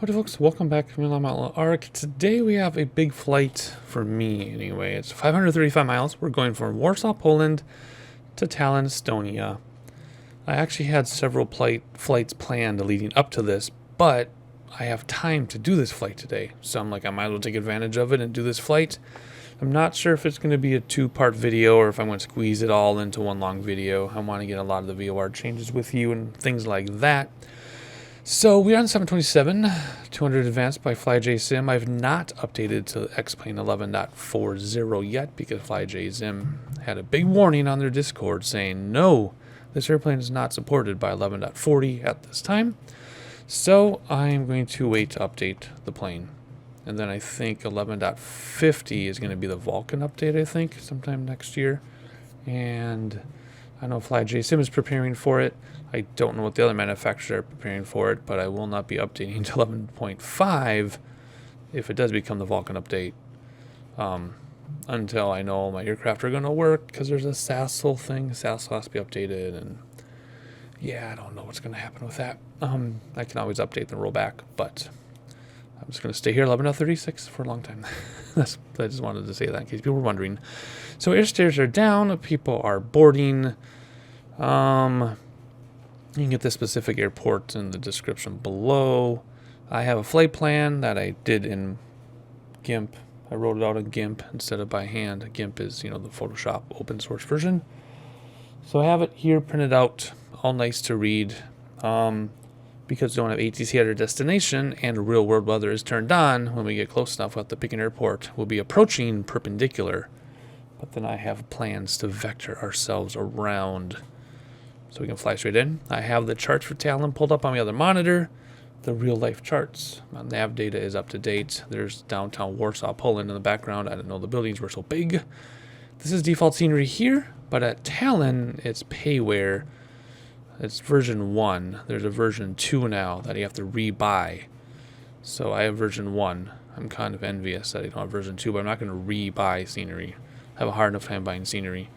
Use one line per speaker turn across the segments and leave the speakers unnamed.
Howdy folks, welcome back to Milan Outlaw Arc. Today we have a big flight, for me anyway. It's 535 miles. We're going from Warsaw, Poland to Tallinn, Estonia. I actually had several flights planned leading up to this, but I have time to do this flight today. So I'm like, I might as well take advantage of it and do this flight. I'm not sure if it's going to be a two-part video or if I'm going to squeeze it all into one long video. I want to get a lot of the VOR changes with you and things like that. So we're on 727, 200 advanced by FlyJSim. I've not updated to X-Plane 11.40 yet because FlyJSim had a big warning on their Discord saying, no, this airplane is not supported by 11.40 at this time. So I'm going to wait to update the plane. And then I think 11.50 is going to be the Vulcan update, I think, sometime next year. And I know FlyJSim is preparing for it. I don't know what the other manufacturers are preparing for it, but I will not be updating to 11.5 if it does become the Vulcan update until I know my aircraft are going to work, because there's a SASL thing. SASL has to be updated, and yeah, I don't know what's going to happen with that. I can always update and roll back, but I'm just going to stay here 11.36 for a long time. I just wanted to say that in case people were wondering. So airstairs are down. People are boarding. You can get the specific airport in the description below. I have a flight plan that I did in GIMP. I wrote it out in GIMP instead of by hand. GIMP is, the Photoshop open source version. So I have it here printed out, all nice to read. Because we don't have ATC at our destination and real world weather is turned on, when we get close enough at the pick an airport, we'll be approaching perpendicular. But then I have plans to vector ourselves around so we can fly straight in. I have the charts for Tallinn pulled up on the other monitor, the real life charts. My nav data is up to date. There's downtown Warsaw, Poland in the background. I didn't know the buildings were so big. This is default scenery here, but at Tallinn, it's payware. It's version 1. There's a version 2 now that you have to rebuy. So I have version 1. I'm kind of envious that I don't have version 2, but I'm not going to rebuy scenery. I have a hard enough time buying scenery.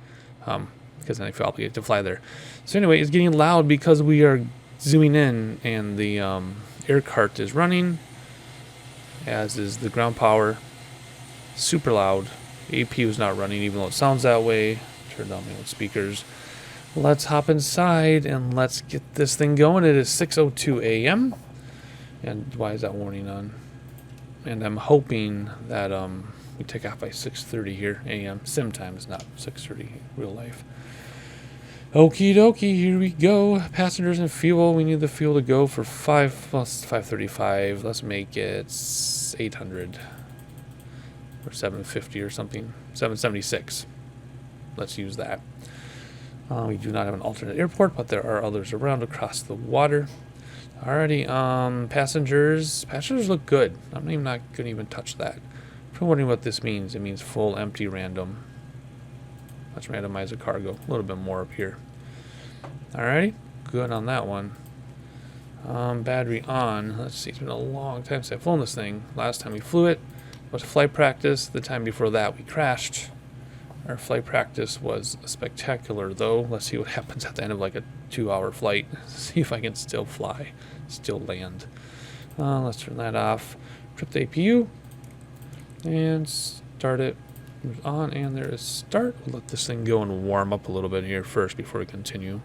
Because then I feel obligated to fly there. So anyway, it's getting loud because we are zooming in and the air cart is running, as is the ground power. Super loud. AP is not running even though it sounds that way. Turn down my own speakers. Let's hop inside and let's get this thing going. It is 6:02 a.m. And why is that warning on? And I'm hoping that we take off by 6:30 here a.m. Sim time is not 6:30 real life. Okie dokie, here we go. Passengers and fuel. We need the fuel to go for 535. Let's make it 800 or 750 or something. 776. Let's use that. We do not have an alternate airport, but there are others around across the water. Alrighty, passengers look good. I'm not going to even touch that. If you're wondering what this means, it means full empty random. Let's randomize the cargo. A little bit more up here. Alrighty, good on that one. Battery on. Let's see, it's been a long time since I've flown this thing. Last time we flew it was flight practice. The time before that we crashed. Our flight practice was spectacular though. Let's see what happens at the end of like a 2-hour flight. See if I can still fly, still land. Let's turn that off. Trip the APU and start it. On, and there is start. We'll let this thing go and warm up a little bit here first before we continue.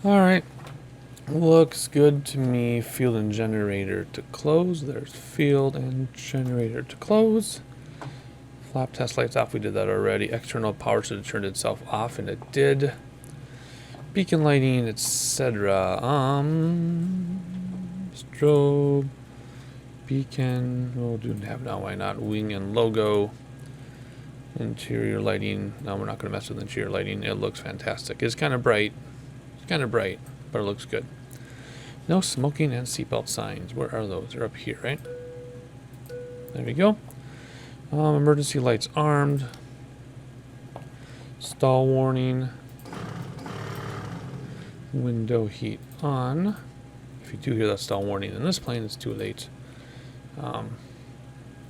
Alright, looks good to me. Field and generator to close. There's field and generator to close. Flap test lights off, we did that already. External power should have turned itself off, and it did. Beacon lighting, etc. Strobe, beacon, we'll do nav now, why not? Wing and logo. Interior lighting. No, we're not going to mess with interior lighting. It looks fantastic. It's kind of bright. But it looks good. No smoking and seatbelt signs. Where are those? They're up here, right? There we go. Emergency lights armed. Stall warning. Window heat on. If you do hear that stall warning in this plane, it's too late.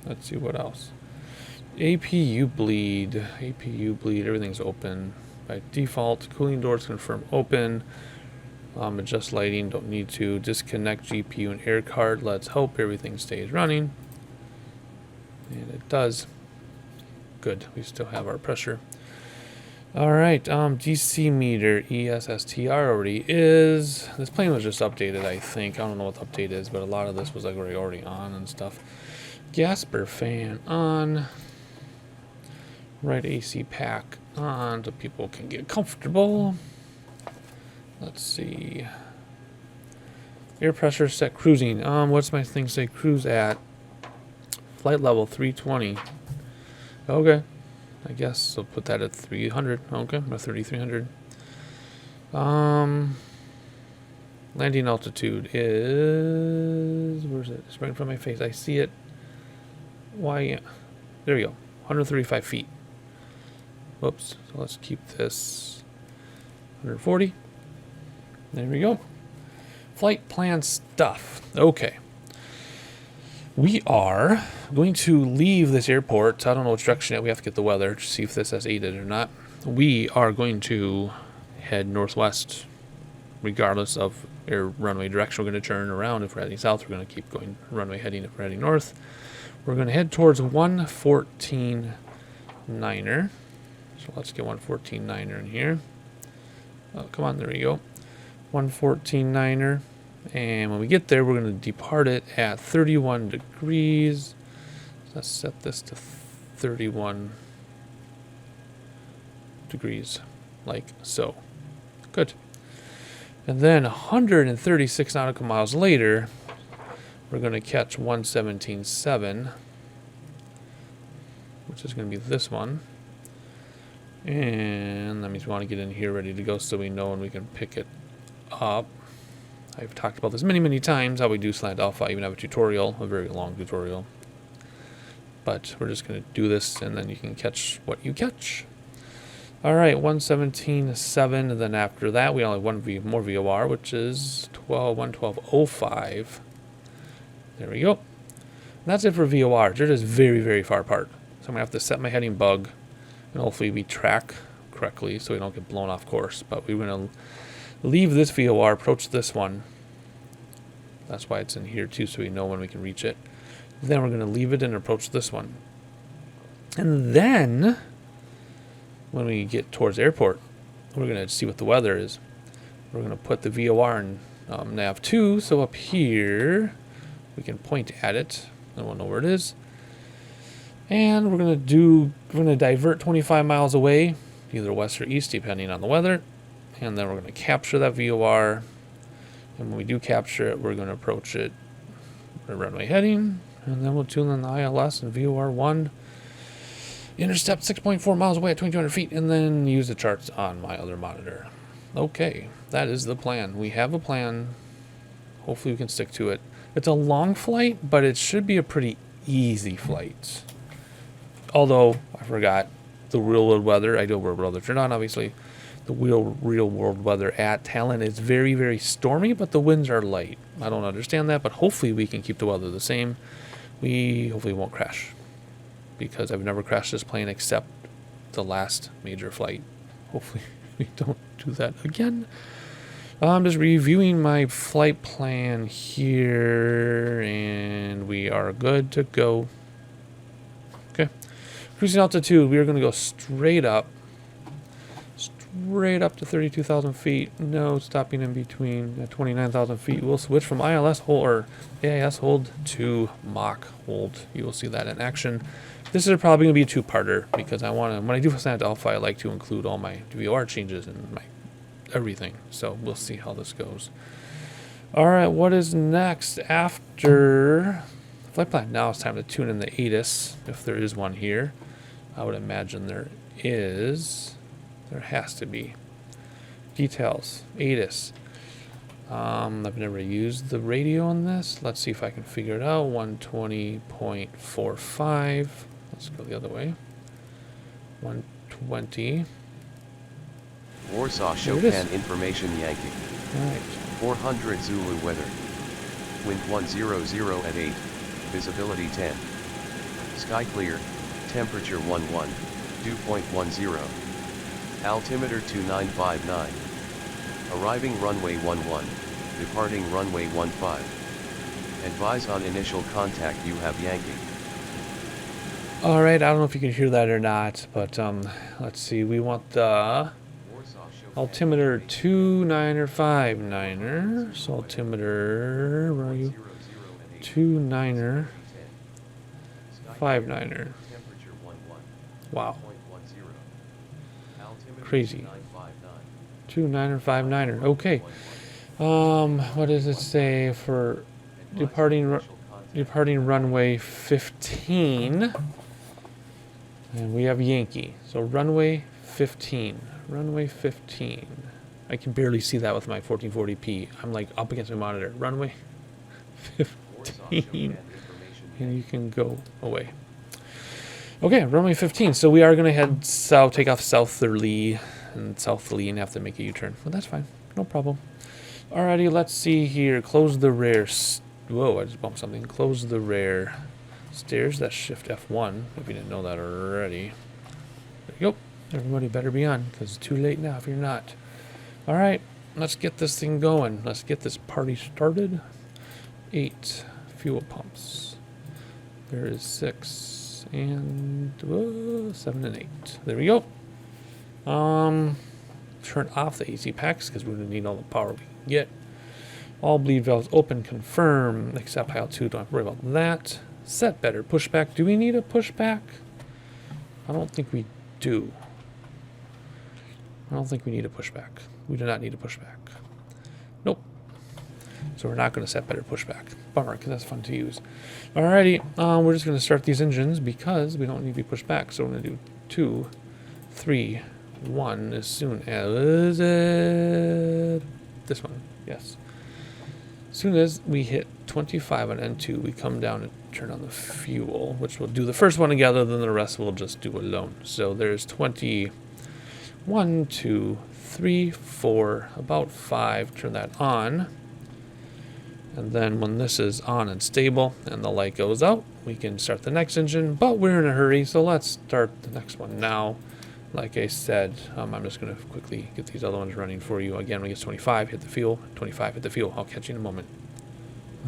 Let's see what else. APU bleed, everything's open by default. Cooling doors confirm open. Adjust lighting, don't need to. Disconnect GPU and air card. Let's hope everything stays running. And it does. Good, we still have our pressure. All right, DC meter, ESSTR already is. This plane was just updated, I think. I don't know what the update is, but a lot of this was like already on and stuff. Gasper fan on. Right AC pack on so people can get comfortable. Let's see. Air pressure set cruising. What's my thing say? Cruise at flight level 320. Okay. I guess I'll put that at 300. Okay, or 3,300. Landing altitude is, where's it? It's right in front of my face. I see it. Why? There we go. 135 feet. Whoops. So let's keep this 140. There we go. Flight plan stuff. Okay. We are going to leave this airport. I don't know which direction yet. We have to get the weather to see if this has aided or not. We are going to head northwest regardless of air runway direction. We're going to turn around. If we're heading south, we're going to keep going runway heading. If we're heading north, we're going to head towards 114.9er. So let's get 114.9er in here. Oh, come on, there we go. 114.9er. And when we get there, we're going to depart it at 31 degrees. Let's set this to 31 degrees, like so. Good. And then 136 nautical miles later, we're going to catch 117.7, which is going to be this one. And that means we want to get in here ready to go so we know when we can pick it up. I've talked about this many times, how we do slant alpha. I even have a tutorial, a very long tutorial. But we're just going to do this, and then you can catch what you catch. All right, 117.7, and then after that, we only have one more VOR, which is 112.05. There we go. And that's it for VORs. They're just very far apart. So I'm going to have to set my heading bug, and hopefully we track correctly so we don't get blown off course. But we're going to leave this VOR, approach this one. That's why it's in here too, so we know when we can reach it. Then we're going to leave it and approach this one. And then, when we get towards the airport, we're going to see what the weather is. We're going to put the VOR in nav 2, so up here, we can point at it, and we'll know where it is. And we're going to divert 25 miles away, either west or east, depending on the weather. And then we're going to capture that VOR. And when we do capture it, we're going to approach it at runway heading. And then we'll tune in the ILS and VOR 1. Intercept 6.4 miles away at 2,200 feet. And then use the charts on my other monitor. Okay, that is the plan. We have a plan. Hopefully we can stick to it. It's a long flight, but it should be a pretty easy flight. Although, I forgot, the real world weather, I do have world weather turned on, obviously. The real world weather at Tallinn is very stormy, but the winds are light. I don't understand that, but hopefully we can keep the weather the same. We hopefully won't crash, because I've never crashed this plane except the last major flight. Hopefully we don't do that again. I'm just reviewing my flight plan here, and we are good to go. Okay. Cruising altitude, we are going to go straight up to 32,000 feet. No stopping in between at 29,000 feet. We'll switch from ILS hold or AIS hold to Mach hold. You will see that in action. This is probably going to be a two-parter because I want to, when I do slant alpha, I like to include all my VOR changes and my everything. So we'll see how this goes. All right, what is next after flight plan? Now it's time to tune in the ATIS, if there is one here. I would imagine there is. There has to be. Details. ATIS. I've never used the radio on this. Let's see if I can figure it out. 120.45. Let's go the other way. 120.
Warsaw Chopin information Yankee.
Alright.
400 Zulu weather. Wind 100 at 8. Visibility 10. Sky clear. Temperature 11. Dew point 10. Altimeter 2959. Arriving runway 11, departing runway 15. Advise on initial contact you have Yankee.
All right, I don't know if you can hear that or not, but let's see. We want the altimeter 29er 59er. So altimeter, where are you? 29er 59er. Wow. Crazy. 29er 59er. Okay. What does it say for departing runway 15? And we have Yankee. So runway 15. Runway 15. I can barely see that with my 1440p. I'm like up against my monitor. Runway 15. And you can go away. Okay, runway 15. So we are going to head south, take off southerly and have to make a U-turn. But that's fine. No problem. Alrighty, let's see here. Close the rear. Whoa, I just bumped something. Close the rear stairs. That's shift F1, if you didn't know that already. There you go. Everybody better be on, because it's too late now if you're not. Alright, let's get this thing going. Let's get this party started. 8 fuel pumps. There is 6 and 7 and 8. There we go. Turn off the AC packs because we're going to need all the power we can get. All bleed valves open, confirm, except pile 2, don't have to worry about that. Set better, pushback. Do we need a pushback? I don't think we do. I don't think we need a pushback. We do not need a pushback. Nope. So we're not going to set better pushback. Bummer, because that's fun to use. Alrighty, we're just going to start these engines because we don't need to be pushed back. So we're going to do 2, 3, 1 as soon as this one. Yes. As soon as we hit 25 on N2, we come down and turn on the fuel, which we'll do the first one together, then the rest we'll just do alone. So there's 21, 2, 3, 4, about 5. Turn that on. And then when this is on and stable and the light goes out, we can start the next engine, but we're in a hurry, so let's start the next one now. Like I said, I'm just going to quickly get these other ones running for you. Again, when it gets 25, hit the fuel. 25, hit the fuel. I'll catch you in a moment.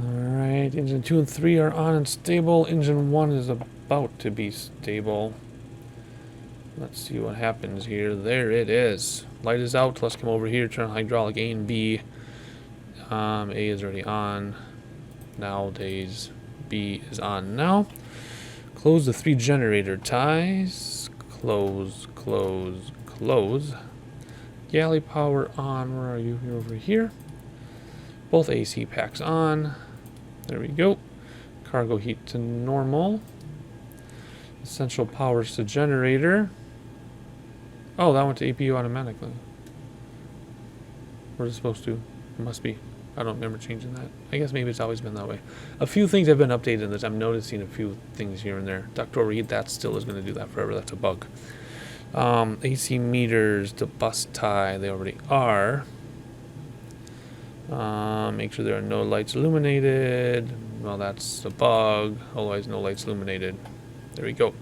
Alright, engine 2 and 3 are on and stable. Engine 1 is about to be stable. Let's see what happens here. There it is. Light is out. Let's come over here, turn hydraulic A and B. A is already on. Nowadays, B is on now. Close the 3 generator ties. Close, close, close. Galley power on. Where are you? You're over here. Both AC packs on. There we go. Cargo heat to normal. Essential powers to generator. Oh, that went to APU automatically. Where's it supposed to? It must be. I don't remember changing that. I guess maybe it's always been that way. A few things have been updated in this. I'm noticing a few things here and there. Ductile read, that still is going to do that forever. That's a bug. AC meters to bus tie, they already are. Make sure there are no lights illuminated. Well, that's a bug. Otherwise, no lights illuminated. There we go.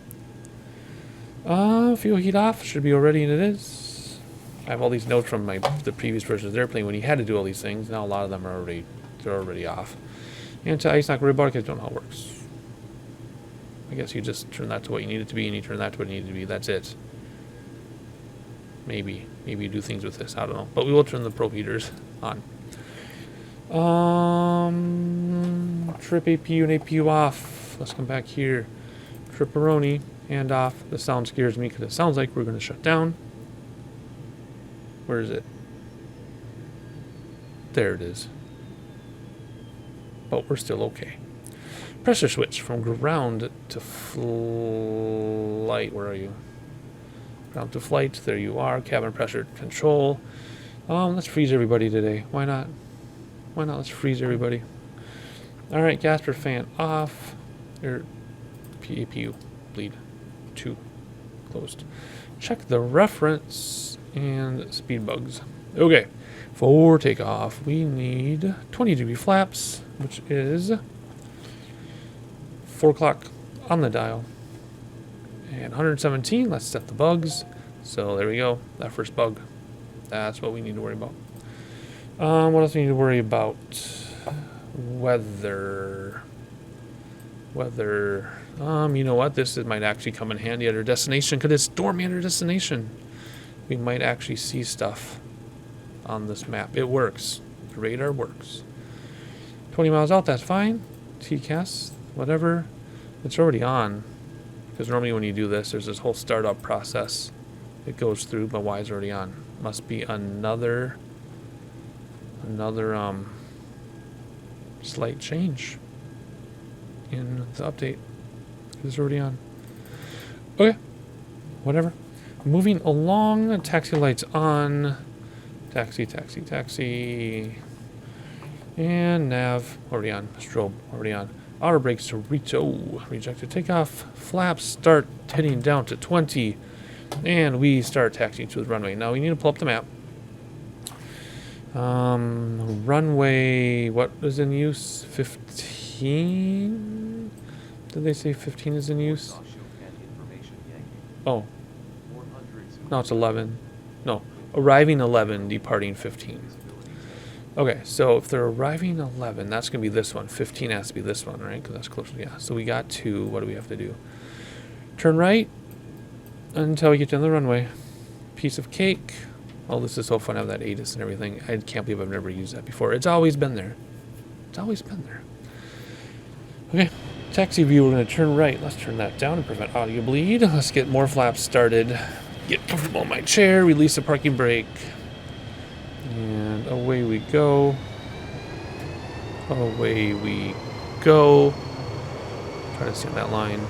Fuel heat off. Should be already, and it is. I have all these notes from the previous versions of the airplane when he had to do all these things. Now a lot of them are already off. Anti-ice, not worry about it because I don't know how it works. I guess you just turn that to what you need it to be, and you turn that to what you need it to be. That's it. Maybe you do things with this. I don't know. But we will turn the probe heaters on. Trip APU and APU off. Let's come back here. Tripperoni, hand off. The sound scares me because it sounds like we're going to shut down. Where is it? There it is. But we're still okay. Pressure switch from ground to flight. Where are you? Ground to flight. There you are. Cabin pressure control. Let's freeze everybody today. Why not? Why not? Let's freeze everybody. Alright, gasper fan off. APU bleed 2 closed. Check the reference and speed bugs. Okay, for takeoff we need 20-degree flaps, which is 4 o'clock on the dial, and 117. Let's set the bugs. So there we go, that first bug. That's what we need to worry about. What else do we need to worry about? Weather. You know what? Might actually come in handy at our destination because it's stormy at our destination. We might actually see stuff on this map. It works. The radar works. 20 miles out, that's fine. TCAS, whatever. It's already on. Because normally when you do this, there's this whole startup process it goes through, but why is it already on? Must be another slight change in the update. It's already on. Okay, whatever. Moving along, taxi lights on. Taxi. And nav already on. Strobe already on. Auto brakes to rejected takeoff. Flaps start heading down to 20. And we start taxiing to the runway. Now we need to pull up the map. Runway, what is in use? 15? Did they say 15 is in use? Oh. No, it's 11. No, arriving 11, departing 15. Okay, so if they're arriving 11, that's going to be this one. 15 has to be this one, right? Because that's closer. Yeah, so we got to, what do we have to do? Turn right until we get to the runway. Piece of cake. Oh, this is so fun. I have that ATIS and everything. I can't believe I've never used that before. It's always been there. It's always been there. Okay, taxi view, we're going to turn right. Let's turn that down and prevent audio bleed. Let's get more flaps started. Get comfortable in my chair. Release the parking brake. And away we go. Away we go. Try to see on that line.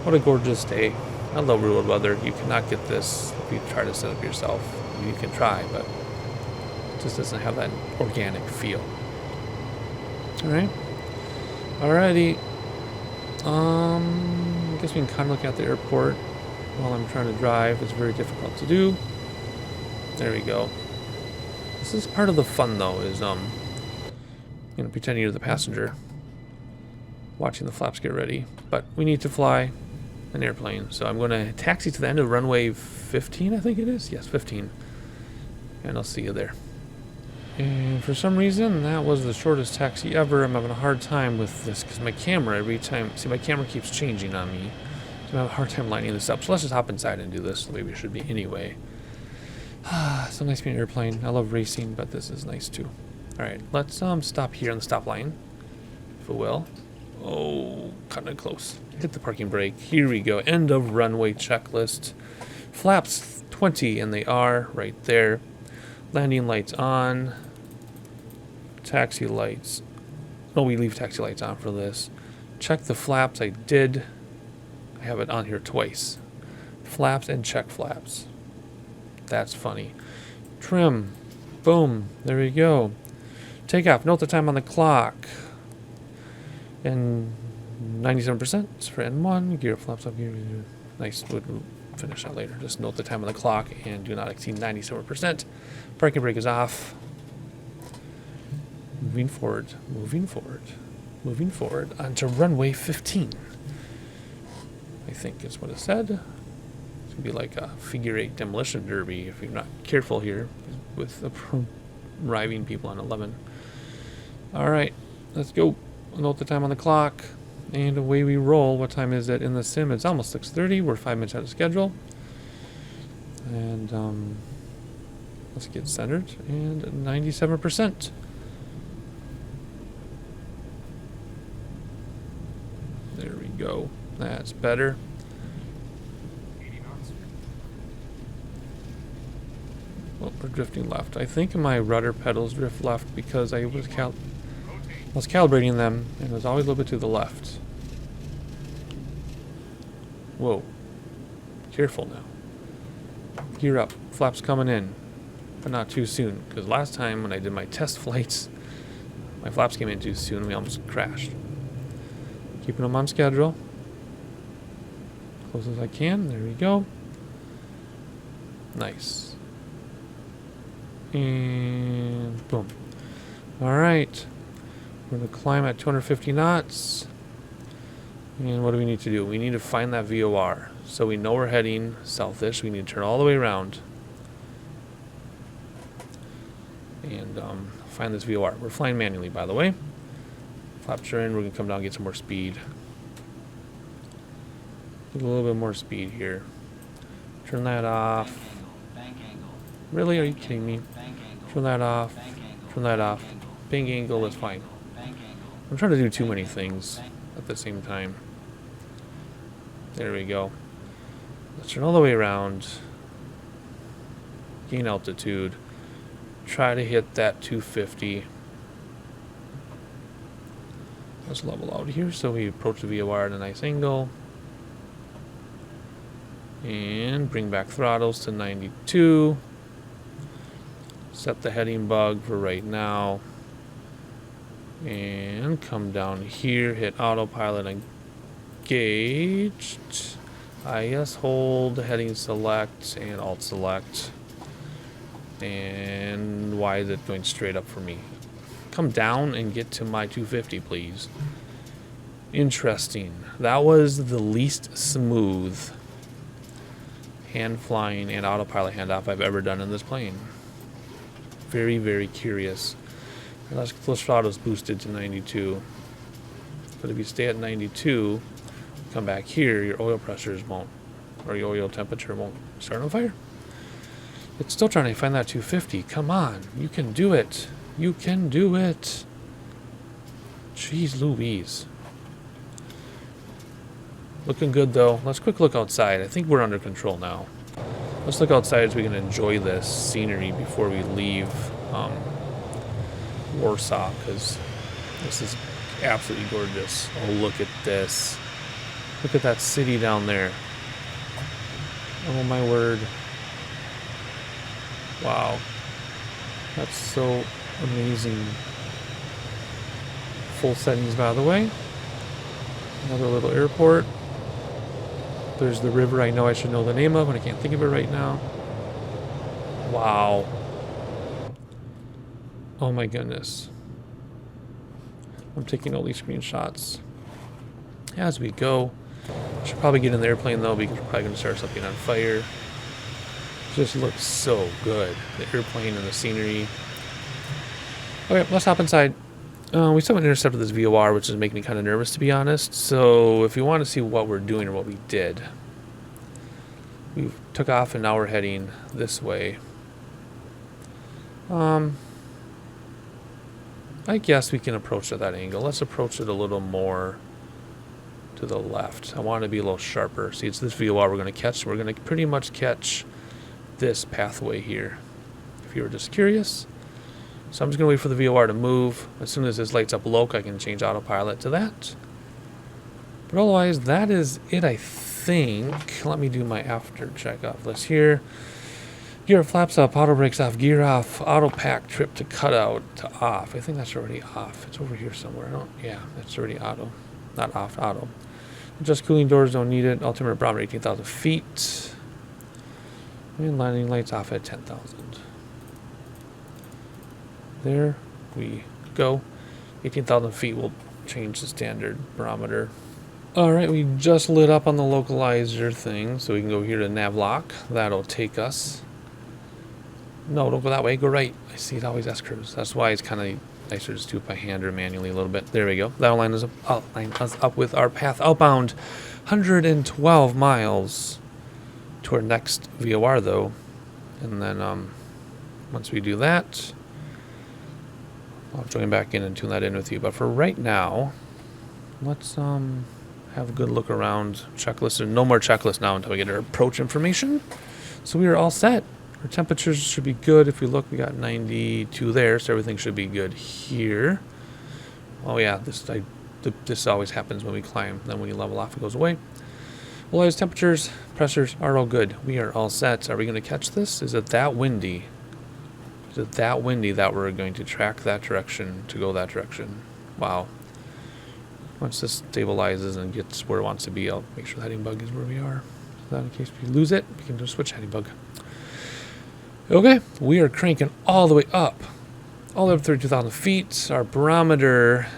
What a gorgeous day. I love real world weather. You cannot get this if you try to set up yourself. You can try, but it just doesn't have that organic feel. Alright. Alrighty. I guess we can kind of look at the airport while I'm trying to drive. It's very difficult to do. There we go. This is part of the fun though, is pretending you're the passenger, watching the flaps get ready. But we need to fly an airplane, so I'm going to taxi to the end of runway 15, I think it is. Yes, 15. And I'll see you there. And for some reason, that was the shortest taxi ever. I'm having a hard time with this because my camera, every time, see, my camera keeps changing on me. So I have a hard time lining this up. So let's just hop inside and do this the way we should be anyway. So nice being an airplane. I love racing, but this is nice too. Alright, let's stop here on the stop line, if it will. Oh, kind of close. Hit the parking brake. Here we go. End of runway checklist. Flaps 20, and they are right there. Landing lights on. Taxi lights. Oh, we leave taxi lights on for this. Check the flaps. I did. I have it on here twice. Flaps and check flaps. That's funny. Trim. Boom. There we go. Take off. Note the time on the clock. And 97% for N1. Gear flaps up. Gear. Nice. We'll finish that later. Just note the time on the clock and do not exceed 97%. Parking brake is off. Moving forward. Moving forward. Moving forward onto runway 15. I think is what it said. It's going to be like a figure 8 demolition derby if you're not careful here with arriving people on 11. Alright, let's go. Note the time on the clock. And away we roll. What time is it in the sim? It's almost 6:30. We're 5 minutes out of schedule. And let's get centered. And 97%. There we go. That's better.
80 knots.
Well, we're drifting left. I think my rudder pedals drift left because I was calibrating them and it was always a little bit to the left. Whoa. Careful now. Gear up. Flaps coming in. But not too soon. Because last time when I did my test flights, my flaps came in too soon and we almost crashed. Keeping them on schedule. Close as I can. There we go. Nice. And boom. Alright. We're going to climb at 250 knots. And what do we need to do? We need to find that VOR. So we know we're heading southish. We need to turn all the way around. and find this VOR. We're flying manually, by the way. Flaps are in. We're going to come down and get some more speed. Get a little bit more speed here. Turn that off. Really? Are you kidding me? Turn that off. Turn that off. Bank angle is fine. I'm trying to do too many things at the same time. There we go. Let's turn all the way around. Gain altitude. Try to hit that 250. Let's level out here so we approach the VOR at a nice angle. And bring back throttles to 92. Set the heading bug for right now. And come down here, hit autopilot engaged. IS hold, heading select, and alt select. And why is it going straight up for me? Come down and get to my 250, please. Interesting. That was the least smooth hand flying and autopilot handoff I've ever done in this plane. Very, very curious. Let's throttle's boosted to 92. But if you stay at 92, come back here, your oil pressures won't, or your oil temperature won't start on fire. It's still trying to find that 250. Come on, you can do it. You can do it. Jeez Louise. Looking good though. Let's quick look outside. I think we're under control now. Let's look outside so we can enjoy this scenery before we leave Warsaw, because this is absolutely gorgeous. Oh, look at this. Look at that city down there. Oh my word. Wow. That's so amazing. Full settings, by the way. Another little airport. There's the river I know I should know the name of, and I can't think of it right now. Wow. Oh my goodness. I'm taking all these screenshots as we go. Should probably get in the airplane though, because we're probably going to start something on fire. Just looks so good. The airplane and the scenery. Okay, let's hop inside. We still haven't intercepted this VOR, which is making me kind of nervous, to be honest. So if you want to see what we're doing or what we did, we took off and now we're heading this way. I guess we can approach at that angle. Let's approach it a little more to the left. I want to be a little sharper. See, it's this VOR we're going to catch. We're going to pretty much catch this pathway here, if you were just curious. So I'm just going to wait for the VOR to move. As soon as this lights up low, I can change autopilot to that. But otherwise, that is it, I think. Let me do my after check off list here. Gear flaps up, auto brakes off, gear off, auto pack trip to cutout to off. I think that's already off. It's over here somewhere. Yeah, that's already auto. Not off, auto. Adjust cooling doors, don't need it. Altimeter barometer 18,000 feet. And landing lights off at 10,000. There we go. 18,000 feet will change the standard barometer. Alright, we just lit up on the localizer thing, so we can go here to nav lock. That'll take us. No, don't go that way, go right. I see it always S-curves. That's why it's kind of nicer just do it by hand or manually a little bit. There we go. That'll line us up with our path outbound. 112 miles to our next VOR though. And then once we do that, I'll join back in and tune that in with you. But for right now, let's have a good look around. Checklist. There's no more checklist now until we get our approach information. So we are all set. Our temperatures should be good. If we look, we got 92 there, so everything should be good here. Oh yeah, this always happens when we climb. Then when you level off, it goes away. Well, as temperatures, pressures are all good. We are all set. Are we going to catch this? Is it that windy? Is it that windy that we're going to track that direction to go that direction? Wow. Once this stabilizes and gets where it wants to be, I'll make sure the heading bug is where we are. So that in case we lose it, we can just switch heading bug. Okay, we are cranking all the way up. All the way up to 32,000 feet. Our barometer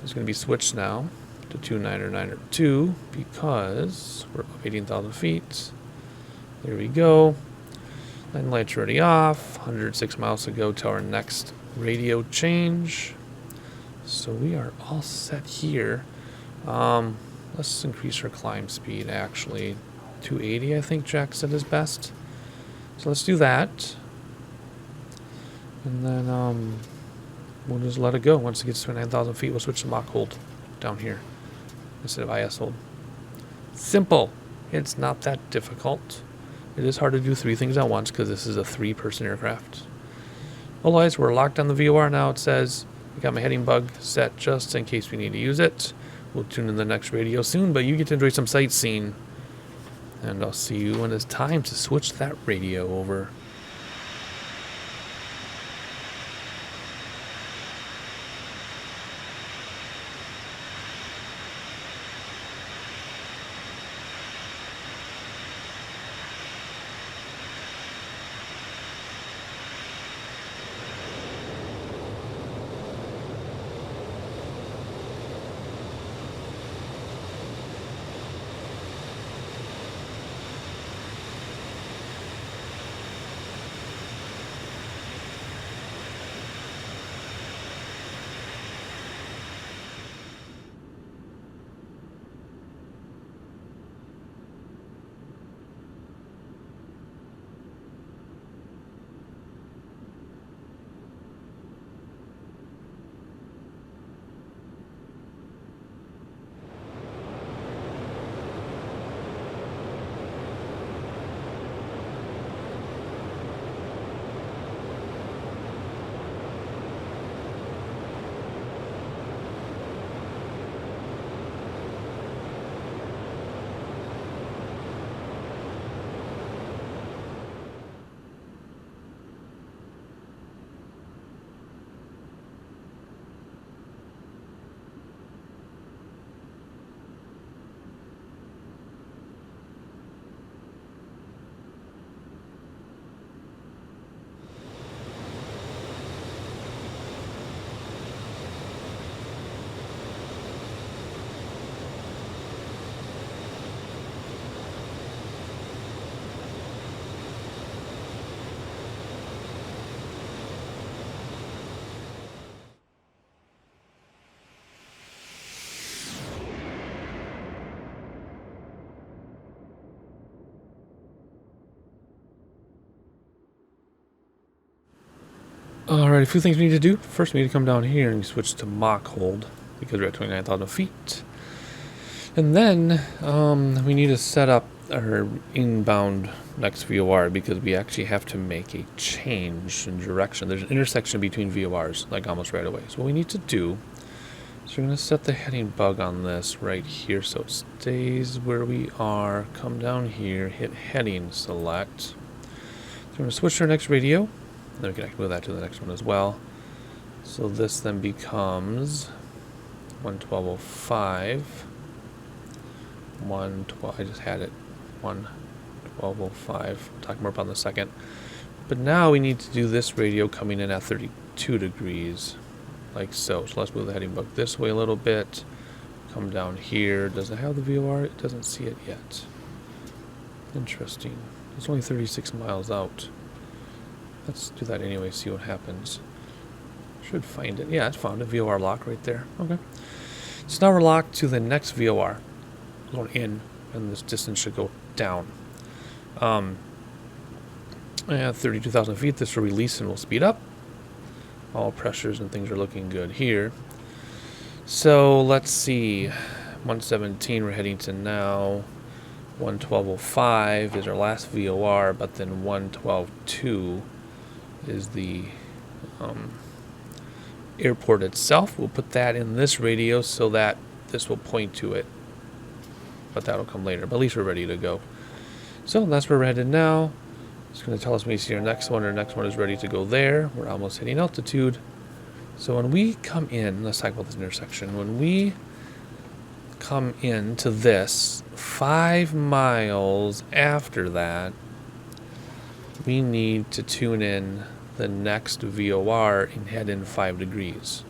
is going to be switched now to 29902 because we're above 18,000 feet. There we go. Line light's already off. 106 miles to go to our next radio change. So we are all set here. Let's increase our climb speed, actually. 280, I think Jack said is best. So let's do that. And then we'll just let it go. Once it gets to 9,000 feet, we'll switch to Mach hold down here instead of IS hold. Simple. It's not that difficult. It is hard to do 3 things at once because this is a 3-person aircraft. Otherwise, we're locked on the VOR now. It says we got my heading bug set just in case we need to use it. We'll tune in the next radio soon, but you get to enjoy some sightseeing. And I'll see you when it's time to switch that radio over. Alright, a few things we need to do. First, we need to come down here and switch to Mach hold because we're at 29,000 feet. And then we need to set up our inbound next VOR because we actually have to make a change in direction. There's an intersection between VORs, like almost right away. So what we need to do is we're going to set the heading bug on this right here so it stays where we are. Come down here, hit heading, select. So we're going to switch to our next radio. Then we can move that to the next one as well. So this then becomes 112.05. 112. I just had it. 112.05. We'll talk more about in a second. But now we need to do this radio coming in at 32 degrees, like so. So let's move the heading bug this way a little bit. Come down here. Does it have the VOR? It doesn't see it yet. Interesting. It's only 36 miles out. Let's do that anyway, see what happens. Should find it. Yeah, it's found a VOR lock right there. Okay. So now we're locked to the next VOR. Going in, and this distance should go down. 32,000 feet. This will release and will speed up. All pressures and things are looking good here. So let's see. 117 we're heading to now. 112.05 is our last VOR, but then 112.2 is the airport itself. We'll put that in this radio so that this will point to it, but that'll come later. But at least we're ready to go. So that's where we're headed now. It's going to tell us when we see our next one. Our next one is ready to go there. We're almost hitting altitude. So when we come in, let's talk about this intersection. When we come into this, 5 miles after that, we need to tune in the next VOR and head in 5 degrees.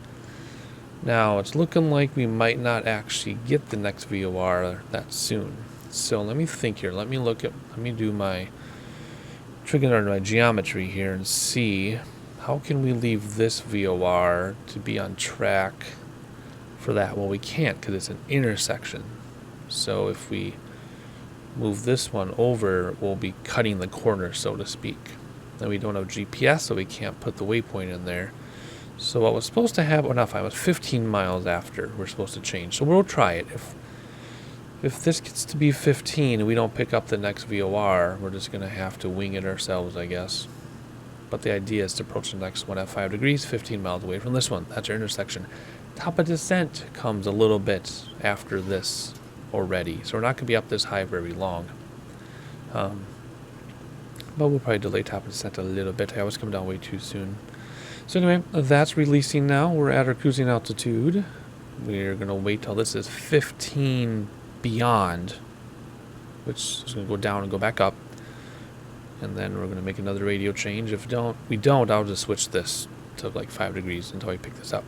Now, it's looking like we might not actually get the next VOR that soon. So let me think here. Let me do my trigger my geometry here and see how can we leave this VOR to be on track for that. Well, we can't because it's an intersection. So if we move this one over, we'll be cutting the corner, so to speak. Then we don't have GPS, so we can't put the waypoint in there. So what was supposed to happen, well, not 5, it was 15 miles after we're supposed to change. So we'll try it. If this gets to be 15 and we don't pick up the next VOR, we're just going to have to wing it ourselves, I guess. But the idea is to approach the next one at 5 degrees, 15 miles away from this one. That's our intersection. Top of descent comes a little bit after this already. So we're not going to be up this high very long. But we'll probably delay top of descent a little bit. I always come down way too soon. So anyway, that's releasing now. We're at our cruising altitude. We're going to wait till this is 15 beyond, which is going to go down and go back up. And then we're going to make another radio change. If we don't, I'll just switch this to like 5 degrees until I pick this up.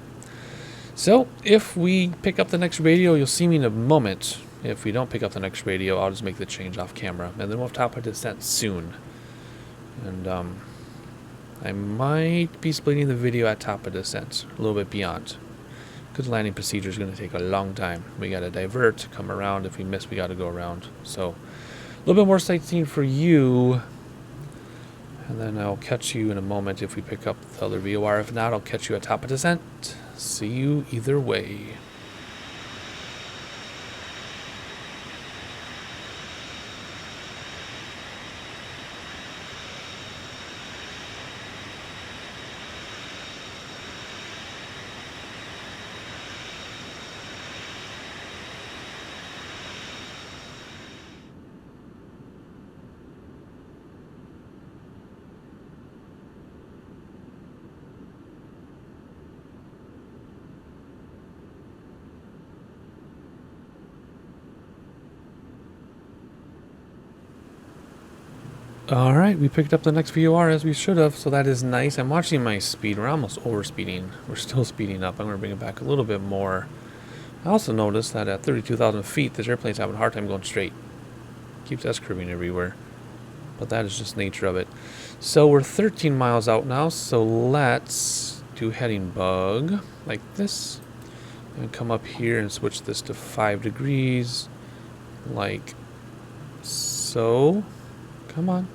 So if we pick up the next radio, you'll see me in a moment. If we don't pick up the next radio, I'll just make the change off camera. And then we'll have top of descent soon. And I might be splitting the video at top of descent, a little bit beyond. Because landing procedure is going to take a long time. We got to divert, come around. If we miss, we got to go around. So a little bit more sightseeing for you. And then I'll catch you in a moment if we pick up the other VOR. If not, I'll catch you at top of descent. See you either way. Alright, we picked up the next VOR as we should have, so that is nice. I'm watching my speed. We're almost over speeding. We're still speeding up. I'm going to bring it back a little bit more. I also noticed that at 32,000 feet, this airplane's having a hard time going straight. Keeps S-curving everywhere. But that is just nature of it. So we're 13 miles out now, so let's do heading bug like this. And come up here and switch this to 5 degrees. Like so. Come on.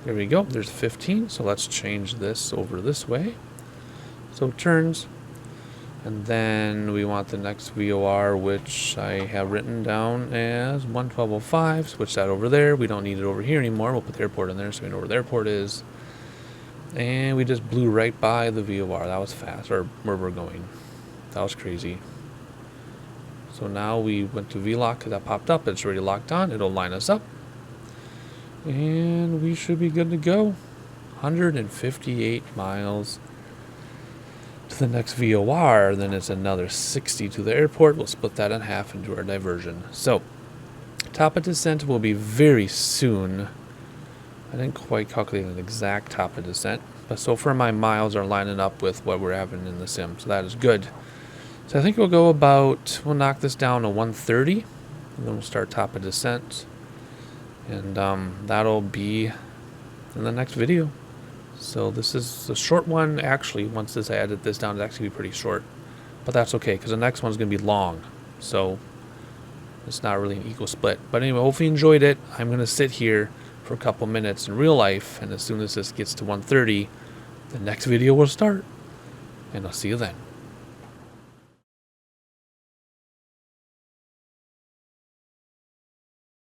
There we go. There's 15. So let's change this over this way. So it turns. And then we want the next VOR, which I have written down as 112.05. Switch that over there. We don't need it over here anymore. We'll put the airport in there so we know where the airport is. And we just blew right by the VOR. That was fast. Or where we're going. That was crazy. So now we went to VLOC because that popped up. It's already locked on. It'll line us up. And we should be good to go. 158 miles to the next VOR. Then it's another 60 to the airport. We'll split that in half and do our diversion. So, top of descent will be very soon. I didn't quite calculate an exact top of descent. But so far my miles are lining up with what we're having in the sim. So that is good. So I think we'll go about, we'll knock this down to 130. And then we'll start top of descent. And that'll be in the next video. So this is a short one. Actually, once I edit this down, it's actually pretty short. But that's okay, because the next one's going to be long. So it's not really an equal split. But anyway, hopefully you enjoyed it. I'm going to sit here for a couple minutes in real life. And as soon as this gets to 130, the next video will start. And I'll see you then.